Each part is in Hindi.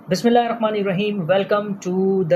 बिस्मिल्लाहिर्रहमानिर्रहीम। Welcome to the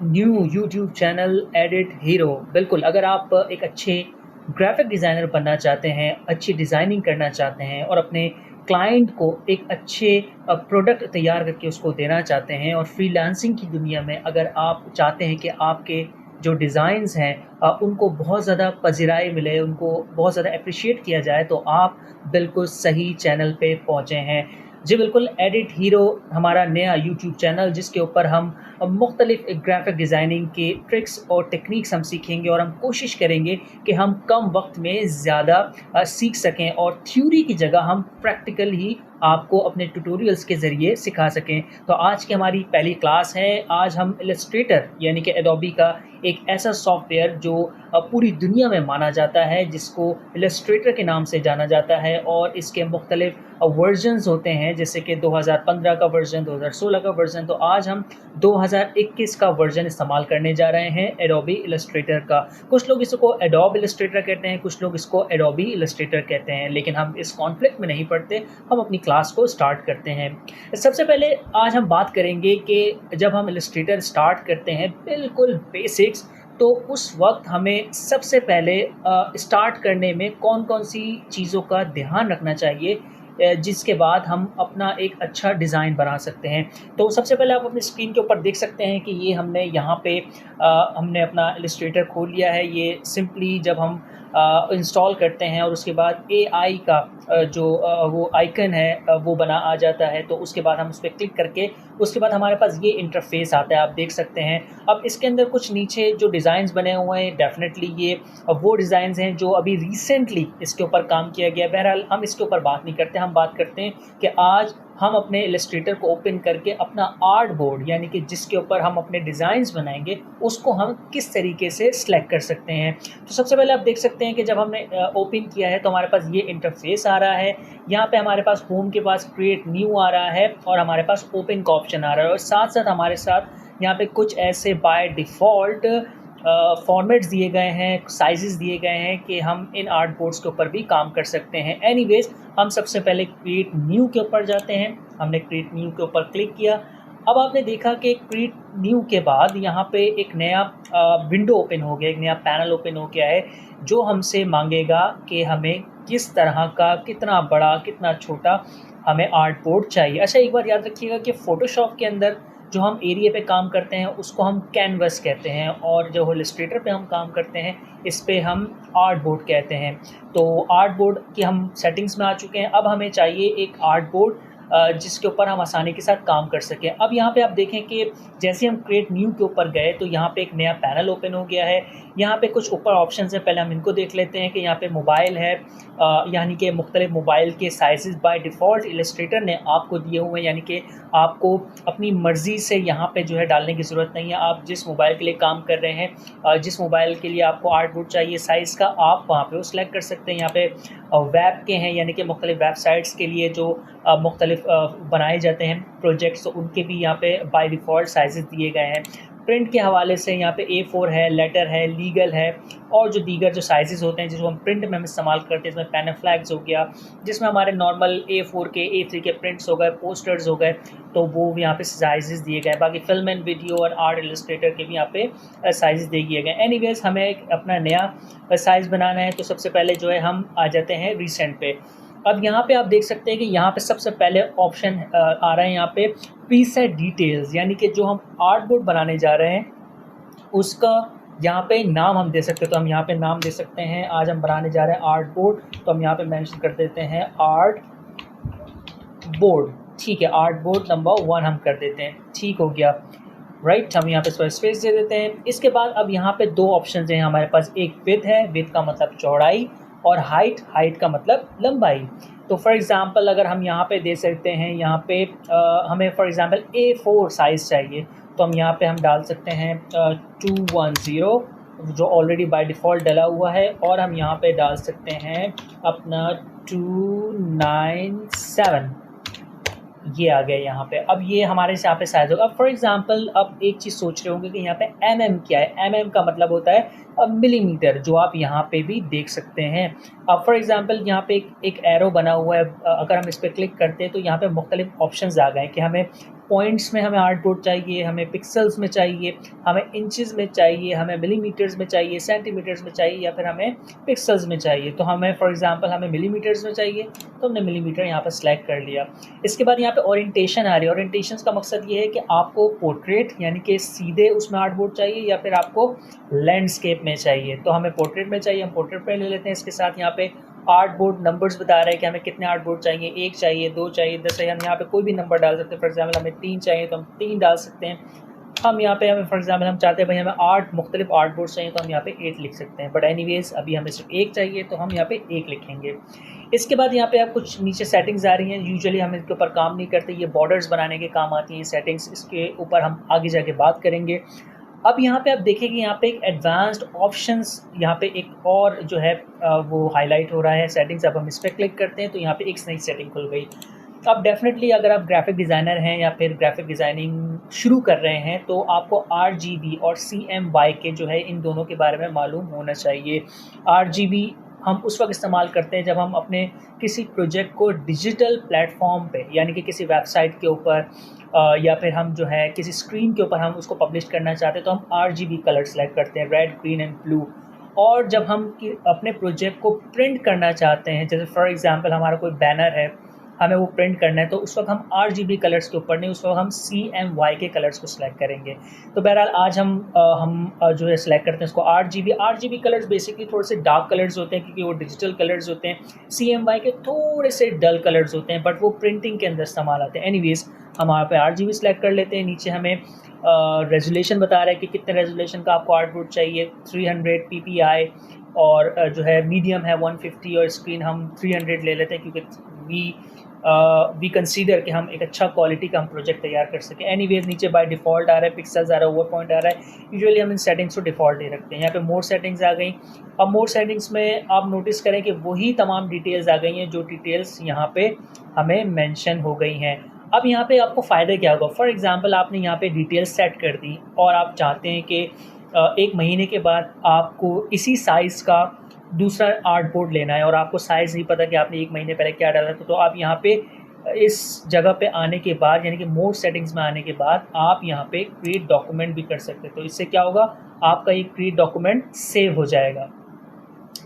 new YouTube channel edit hero. बिल्कुल, अगर आप एक अच्छे ग्राफिक डिज़ाइनर बनना चाहते हैं, अच्छी डिज़ाइनिंग करना चाहते हैं और अपने क्लाइंट को एक अच्छे प्रोडक्ट तैयार करके उसको देना चाहते हैं और फ्रीलांसिंग की दुनिया में अगर आप चाहते हैं कि आपके जो डिज़ाइंस हैं उनको बहुत ज़्यादा पज़िराई मिले, उनको बहुत ज़्यादा एप्रिशिएट किया जाए, तो आप बिल्कुल सही चैनल पे पहुँचे हैं। जी बिल्कुल, एडिट हीरो हमारा नया यूट्यूब चैनल जिसके ऊपर हम मुख्तलिफ़ ग्राफ़िक डिज़ाइनिंग के ट्रिक्स और टेक्निक्स हम सीखेंगे और हम कोशिश करेंगे कि हम कम वक्त में ज़्यादा सीख सकें और थ्योरी की जगह हम प्रैक्टिकल ही आपको अपने ट्यूटोरियल्स के ज़रिए सिखा सकें। तो आज की हमारी पहली क्लास है। आज हम इलस्ट्रेटर यानी कि एडोबी का एक ऐसा सॉफ्टवेयर जो पूरी दुनिया में माना जाता है, जिसको इलस्ट्रेटर के नाम से जाना जाता है और इसके मुख्तलिफ़ वर्जन्स होते हैं, जैसे कि 2015 का वर्जन, 2016 का वर्जन। तो आज हम 2021 का वर्जन इस्तेमाल करने जा रहे हैं एडोबी इलस्ट्रेटर का। कुछ लोग इसको एडोब इलस्ट्रेटर कहते हैं, कुछ लोग इसको एडोबी इलस्ट्रेटर कहते हैं, लेकिन हम इस कॉन्फ्लिक्ट में नहीं पड़ते। हम अपनी क्लास को स्टार्ट करते हैं। सबसे पहले आज हम बात करेंगे कि जब हम इलस्ट्रेटर स्टार्ट करते हैं बिल्कुल बेसिक्स, तो उस वक्त हमें सबसे पहले स्टार्ट करने में कौन-कौन सी चीज़ों का ध्यान रखना चाहिए, जिसके बाद हम अपना एक अच्छा डिज़ाइन बना सकते हैं। तो सबसे पहले आप अपनी स्क्रीन के ऊपर देख सकते हैं कि ये हमने यहाँ पे हमने अपना इलस्ट्रेटर खोल लिया है। ये सिंपली जब हम इंस्टॉल करते हैं और उसके बाद एआई का वो आइकन है वो बना आ जाता है, तो उसके बाद हम उस पे क्लिक करके उसके बाद हमारे पास ये इंटरफ़ेस आता है, आप देख सकते हैं। अब इसके अंदर कुछ नीचे जो डिज़ाइन्स बने हुए हैं, डेफ़िनेटली ये वो डिज़ाइन्स हैं जो अभी रिसेंटली इसके ऊपर काम किया गया है। बहरहाल हम इसके ऊपर बात नहीं करते, हम बात करते हैं कि आज हम अपने इलस्ट्रेटर को ओपन करके अपना आर्ट बोर्ड यानी कि जिसके ऊपर हम अपने डिज़ाइंस बनाएंगे, उसको हम किस तरीके से सिलेक्ट कर सकते हैं। तो सबसे पहले आप देख सकते हैं कि जब हमने ओपन किया है तो हमारे पास ये इंटरफेस आ रहा है। यहाँ पे हमारे पास होम के पास क्रिएट न्यू आ रहा है और हमारे पास ओपन का ऑप्शन आ रहा है और साथ साथ हमारे साथ यहाँ पे कुछ ऐसे बाय डिफ़ॉल्ट फॉर्मेट्स दिए गए हैं, साइज़ेस दिए गए हैं कि हम इन आर्ट बोर्ड्स के ऊपर भी काम कर सकते हैं। एनीवेज़, हम सबसे पहले क्रिएट न्यू के ऊपर जाते हैं। हमने क्रिएट न्यू के ऊपर क्लिक किया। अब आपने देखा कि क्रिएट न्यू के बाद यहाँ पे एक नया विंडो ओपन हो गया, एक नया पैनल ओपन हो गया है, जो हमसे मांगेगा कि हमें किस तरह का, कितना बड़ा, कितना छोटा हमें आर्ट बोर्ड चाहिए। अच्छा, एक बात याद रखिएगा कि फ़ोटोशॉप के अंदर जो हम एरिया पे काम करते हैं उसको हम कैनवस कहते हैं और जो इलस्ट्रेटर पे हम काम करते हैं इस पे हम आर्ट बोर्ड कहते हैं। तो आर्ट बोर्ड की हम सेटिंग्स में आ चुके हैं। अब हमें चाहिए एक आर्ट बोर्ड जिसके ऊपर हम आसानी के साथ काम कर सकें। अब यहाँ पे आप देखें कि जैसे हम क्रिएट न्यू के ऊपर गए तो यहाँ पे एक नया पैनल ओपन हो गया है। यहाँ पे कुछ ऊपर ऑप्शंस हैं, पहले हम इनको देख लेते हैं कि यहाँ पे मोबाइल है, यानी कि मुख्तलिफ मोबाइल के साइज़ बाय डिफ़ॉल्ट इलस्ट्रेटर ने आपको दिए हुए हैं, यानी कि आपको अपनी मर्ज़ी से यहाँ पे जो है डालने की ज़रूरत नहीं है। आप जिस मोबाइल के लिए काम कर रहे हैं, जिस मोबाइल के लिए आपको आर्ट बोर्ड चाहिए साइज़ का, आप वहाँ पे वो सिलेक्ट कर सकते हैं। यहाँ पे वेब के हैं, यानी कि मुख्तलिफ वेबसाइट्स के लिए जो मुख्तलिफ बनाए जाते हैं प्रोजेक्ट्स, तो उनके भी यहाँ पे बाय डिफ़ॉल्ट साइज़ेस दिए गए हैं। प्रिंट के हवाले से यहाँ पे A4 है, लेटर है, लीगल है और जो दीगर जो साइज़ेस होते हैं जिसको हम प्रिंट में हम इस्तेमाल करते हैं, इसमें पैनाफ्लैग्स हो गया, जिसमें हमारे नॉर्मल A4 के, A3 के प्रिंट्स हो गए, पोस्टर्स हो गए, तो वो यहाँ पे साइज़ेस दिए गए हैं। बाकी फिल्म एंड वीडियो और आर्ट इलस्ट्रेटर के भी यहाँ पे साइज़ेस दे दिए गए। एनीवेज़, हमें एक अपना नया साइज़ बनाना है, तो सबसे पहले जो है हम आ जाते हैं रिसेंट पे। अब यहाँ पे आप देख सकते हैं कि यहाँ पे सबसे पहले ऑप्शन आ रहा है यहाँ पे प्रीसेट डिटेल्स, यानी कि जो हम आर्ट बोर्ड बनाने जा रहे हैं उसका यहाँ पे नाम हम दे सकते हैं। तो हम यहाँ पे नाम दे सकते हैं, आज हम बनाने जा रहे हैं आर्ट बोर्ड, तो हम यहाँ पे मेंशन कर देते हैं आर्ट बोर्ड। ठीक है, आर्ट बोर्ड नंबर 1 हम कर देते हैं। ठीक हो गया, राइट। हम यहाँ पे इसको स्पेस दे देते हैं। इसके बाद अब यहाँ पे दो ऑप्शन हैं हमारे पास, एक विड्थ है, विड्थ का मतलब चौड़ाई, और हाइट, हाइट का मतलब लंबाई। तो फॉर एग्ज़ाम्पल अगर हम यहाँ पे दे सकते हैं, यहाँ पे हमें फॉर एग्ज़ाम्पल A4 साइज़ चाहिए, तो हम यहाँ पे हम डाल सकते हैं 210, जो ऑलरेडी बाय डिफ़ॉल्ट डला हुआ है, और हम यहाँ पे डाल सकते हैं अपना 297, ये आ गया यहाँ पे। अब ये हमारे यहाँ पे साइज़ होगा। अब फॉर एग्ज़ाम्पल अब एक चीज़ सोच रहे होंगे कि यहाँ पे mm क्या है। mm का मतलब होता है मिलीमीटर, जो आप यहाँ पे भी देख सकते हैं। अब फॉर एग्ज़ाम्पल यहाँ पे एक एरो बना हुआ है, अगर हम इस पर क्लिक करते हैं तो यहाँ पे मुख्तलिफ ऑप्शंस आ गए कि हमें पॉइंट्स में हमें आर्ट बोर्ड चाहिए, हमें पिक्सेल्स में चाहिए, हमें इंचेस में चाहिए, हमें मिलीमीटर्स में चाहिए, सेंटीमीटर्स में चाहिए, या फिर हमें पिक्सेल्स में चाहिए। तो हमें फॉर एग्जांपल हमें मिलीमीटर्स में चाहिए, तो हमने मिलीमीटर यहाँ पर सिलेक्ट कर लिया। इसके बाद यहाँ पे ओरिएंटेशन आ रही है। ओरिएंटेशन का मकसद ये है कि आपको पोर्ट्रेट यानी कि सीधे उसमें आर्ट बोर्ड चाहिए या फिर आपको लैंडस्केप में चाहिए। तो हमें पोर्ट्रेट में चाहिए, हम पोर्ट्रेट में ले लेते हैं। इसके साथ यहाँ पे आर्ट बोर्ड नंबर्स बता रहे हैं कि हमें कितने आर्ट बोर्ड चाहिए, 1 चाहिए, 2 चाहिए, 10 चाहिए। हम यहाँ पे कोई भी नंबर डाल सकते हैं। फॉर एग्जांपल हमें 3 चाहिए तो हम 3 डाल सकते हैं। हम यहाँ पे हमें फॉर एग्जांपल हम चाहते हैं भाई हमें 8 मुख्तलिफ आर्ट बोर्ड चाहिए, तो हम यहाँ पे 8 लिख सकते हैं। बट एनीवेज अभी हमें सिर्फ 1 चाहिए, तो हम यहाँ पे 1 लिखेंगे। इसके बाद यहाँ पे आप कुछ नीचे सेटिंग्स आ रही हैं। यूजुअली हम इसके ऊपर काम नहीं करते, ये बॉर्डर्स बनाने के काम आती हैं सेटिंग्स। इसके ऊपर हम आगे जाके बात करेंगे। अब यहाँ पे आप देखेंगे यहाँ पे एक एडवांस्ड ऑप्शंस, यहाँ पे एक और जो है वो हाईलाइट हो रहा है सेटिंग्स। अब हम इस पर क्लिक करते हैं तो यहाँ पे एक नई सेटिंग खुल गई। अब डेफिनेटली अगर आप ग्राफिक डिज़ाइनर हैं या फिर ग्राफिक डिज़ाइनिंग शुरू कर रहे हैं तो आपको RGB और CMYK जो है इन दोनों के बारे में मालूम होना चाहिए। RGB हम उस वक्त इस्तेमाल करते हैं जब हम अपने किसी प्रोजेक्ट को डिजिटल प्लेटफॉर्म पे यानी कि किसी वेबसाइट के ऊपर या फिर हम जो है किसी स्क्रीन के ऊपर हम उसको पब्लिश करना चाहते हैं तो हम RGB कलर सेलेक्ट करते हैं, रेड, ग्रीन एंड ब्लू। और जब हम अपने प्रोजेक्ट को प्रिंट करना चाहते हैं, जैसे फॉर एग्जांपल हमारा कोई बैनर है, हमें वो प्रिंट करना है, तो उस वक्त हम RGB कलर्स के ऊपर नहीं, उस वक्त हम CMYK कलर्स को सिलेक्ट करेंगे। तो बहरहाल आज हम जो है सिलेक्ट करते हैं उसको RGB कलर्स बेसिकली थोड़े से डार्क कलर्स होते हैं क्योंकि वो डिजिटल कलर्स होते हैं। CMYK थोड़े से डल कलर्स होते हैं बट वो प्रिंटिंग के अंदर इस्तेमाल आते हैं। एनीवेज हम यहाँ पे RGB सिलेक्ट कर लेते हैं। नीचे हमें रेजोल्यूशन बता रहा है कि कितने रेजोल्यूशन का आपको आउटपुट चाहिए, 300 PPI और जो है मीडियम है 150 और स्क्रीन हम 300 ले लेते हैं क्योंकि वी कंसीडर कि हम एक अच्छा क्वालिटी का हम प्रोजेक्ट तैयार कर सकें। एनीवेज नीचे बाय डिफ़ॉल्ट आ रहा है, पिक्सल्स आ रहा है, ओवर पॉइंट आ रहा है। यूजुअली हम इन सेटिंग्स को डिफ़ॉल्ट ही रखते हैं। यहाँ पे मोर सेटिंग्स आ गई। अब मोर सेटिंग्स में आप नोटिस करें कि वही तमाम डिटेल्स आ गई हैं जो डिटेल्स यहाँ पे हमें मेंशन हो गई हैं। अब यहाँ पे आपको फ़ायदा क्या होगा, फॉर एग्जांपल आपने यहाँ पे डिटेल्स सेट कर दी और आप चाहते हैं कि 1 महीने के बाद आपको इसी साइज़ का दूसरा आर्ट बोर्ड लेना है और आपको साइज़ नहीं पता कि आपने 1 महीने पहले क्या डाला था, तो आप यहाँ पे इस जगह पे आने के बाद यानी कि मोर सेटिंग्स में आने के बाद आप यहाँ पे क्रिएट डॉक्यूमेंट भी कर सकते हैं। तो इससे क्या होगा, आपका ये क्रिएट डॉक्यूमेंट सेव हो जाएगा,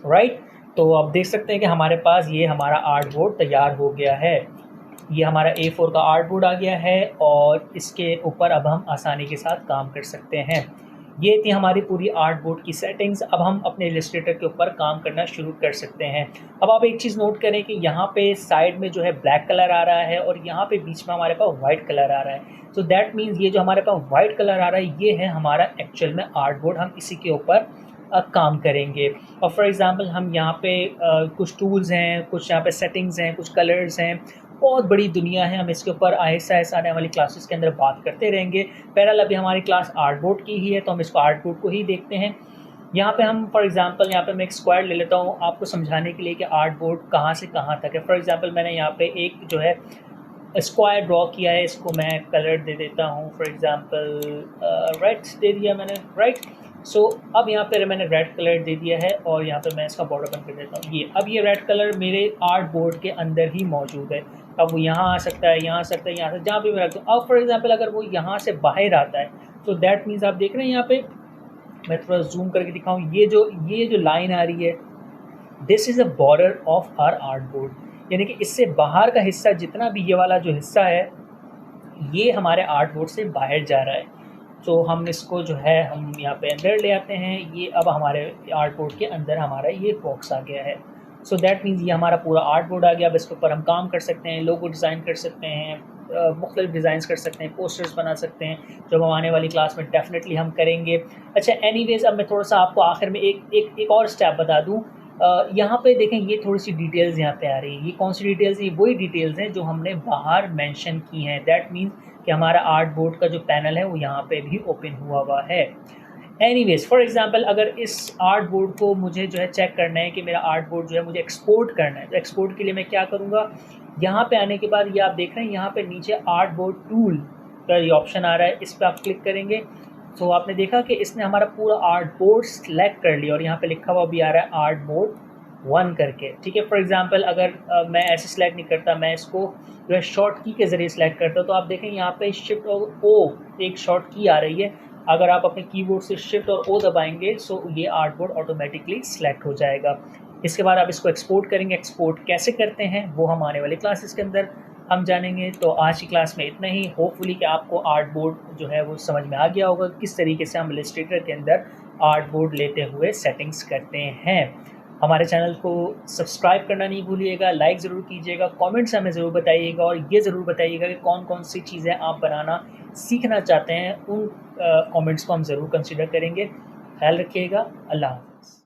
राइट। तो आप देख सकते हैं कि हमारे पास ये हमारा आर्ट बोर्ड तैयार हो गया है। ये हमारा A4 का आर्ट बोर्ड आ गया है और इसके ऊपर अब हम आसानी के साथ काम कर सकते हैं। ये थी हमारी पूरी आर्ट बोर्ड की सेटिंग्स। अब हम अपने इलस्ट्रेटर के ऊपर काम करना शुरू कर सकते हैं। अब आप एक चीज़ नोट करें कि यहाँ पे साइड में जो है ब्लैक कलर आ रहा है और यहाँ पे बीच में हमारे पास वाइट कलर आ रहा है। तो दैट मीन्स ये जो हमारे पास वाइट कलर आ रहा है ये है हमारा एक्चुअल में आर्ट बोर्ड। हम इसी के ऊपर काम करेंगे। और फॉर एग्ज़ाम्पल हम यहाँ पे कुछ टूल्स हैं, कुछ यहाँ पे सेटिंग्स हैं, कुछ कलर्स हैं, बहुत बड़ी दुनिया है। हम इसके ऊपर आहिस्ता आहिस्ता आने वाली क्लासेस के अंदर बात करते रहेंगे। बहरहाल अभी हमारी क्लास आर्ट बोर्ड की ही है तो हम इसको आर्ट बोर्ड को ही देखते हैं। यहाँ पे हम फॉर एग्जांपल यहाँ पे मैं एक स्क्वायर ले लेता हूँ आपको समझाने के लिए कि आर्ट बोर्ड कहाँ से कहाँ तक है। फॉर एग्जांपल मैंने यहाँ पे एक जो है स्क्वायर ड्रॉ किया है, इसको मैं कलर दे देता हूँ। फॉर एग्जांपल रेड दे दिया मैंने, राइट। सो अब यहाँ पे मैंने रेड कलर दे दिया है और यहाँ पे मैं इसका बॉर्डर बंद कर देता हूँ। ये अब ये रेड कलर मेरे आर्ट बोर्ड के अंदर ही मौजूद है। अब वो यहाँ आ सकता है, यहाँ आ सकता है, यहाँ से जहाँ भी मैं रखता हूँ। अब फॉर एग्जांपल अगर वो यहाँ से बाहर आता है तो दैट मीन्स आप देख रहे हैं यहाँ पे, मैं थोड़ा जूम करके दिखाऊँ, ये जो लाइन आ रही है this is a border of our art board, यानी कि इससे बाहर का हिस्सा जितना भी ये वाला जो हिस्सा है ये हमारे आर्ट बोर्ड से बाहर जा रहा है। तो हम इसको जो है हम यहाँ पे अंदर ले आते हैं। ये अब हमारे आर्ट बोर्ड के अंदर हमारा ये बॉक्स आ गया है। सो दैट मीन्स ये हमारा पूरा आर्ट बोर्ड आ गया। अब इसके ऊपर हम काम कर सकते हैं, लोगो डिज़ाइन कर सकते हैं, मुख्तलिफ डिज़ाइंस कर सकते हैं, पोस्टर्स बना सकते हैं, जो हम आने वाली क्लास में डेफिनेटली हम करेंगे। अच्छा एनीवेज अब मैं थोड़ा सा आपको आखिर में एक और स्टेप बता दूँ। यहाँ पे देखें ये थोड़ी सी डिटेल्स यहाँ पे आ रही है। ये कौन सी डिटेल्स? ये वही डिटेल्स हैं जो हमने बाहर मेंशन की हैं। दैट मीन्स कि हमारा आर्ट बोर्ड का जो पैनल है वो यहाँ पे भी ओपन हुआ है। एनीवेज फॉर एग्जांपल अगर इस आर्ट बोर्ड को मुझे जो है चेक करना है कि मेरा आर्ट बोर्ड जो है मुझे एक्सपोर्ट करना है, तो एक्सपोर्ट के लिए मैं क्या करूँगा, यहाँ पे आने के बाद ये आप देख रहे हैं यहाँ पे नीचे आर्ट बोर्ड टूल का ये ऑप्शन आ रहा है, इस पर आप क्लिक करेंगे तो आपने देखा कि इसने हमारा पूरा आर्ट बोर्ड सेलेक्ट कर लिया और यहाँ पे लिखा हुआ भी आ रहा है आर्ट बोर्ड वन करके, ठीक है। फॉर एग्जांपल अगर मैं ऐसे सेलेक्ट नहीं करता, मैं इसको जो है शॉर्ट की के ज़रिए सेलेक्ट करता हूँ, तो आप देखें यहाँ पे शिफ्ट और ओ एक शॉर्ट की आ रही है। अगर आप अपने कीबोर्ड से शिफ्ट और ओ दबाएंगे सो ये आर्टबोर्ड ऑटोमेटिकली सेलेक्ट हो जाएगा। इसके बाद आप इसको एक्सपोर्ट करेंगे। एक्सपोर्ट कैसे करते हैं वो हम आने वाली क्लासेस के अंदर हम जानेंगे। तो आज की क्लास में इतना ही। होपफुली कि आपको आर्टबोर्ड जो है वो समझ में आ गया होगा, किस तरीके से हम इलस्ट्रेटर के अंदर आर्टबोर्ड लेते हुए सेटिंग्स करते हैं। हमारे चैनल को सब्सक्राइब करना नहीं भूलिएगा, लाइक ज़रूर कीजिएगा, कमेंट्स हमें ज़रूर बताइएगा और ये ज़रूर बताइएगा कि कौन कौन सी चीज़ें आप बनाना सीखना चाहते हैं। उन कमेंट्स को हम ज़रूर कंसिडर करेंगे। ख्याल रखिएगा। अल्लाह हाफ़िज़।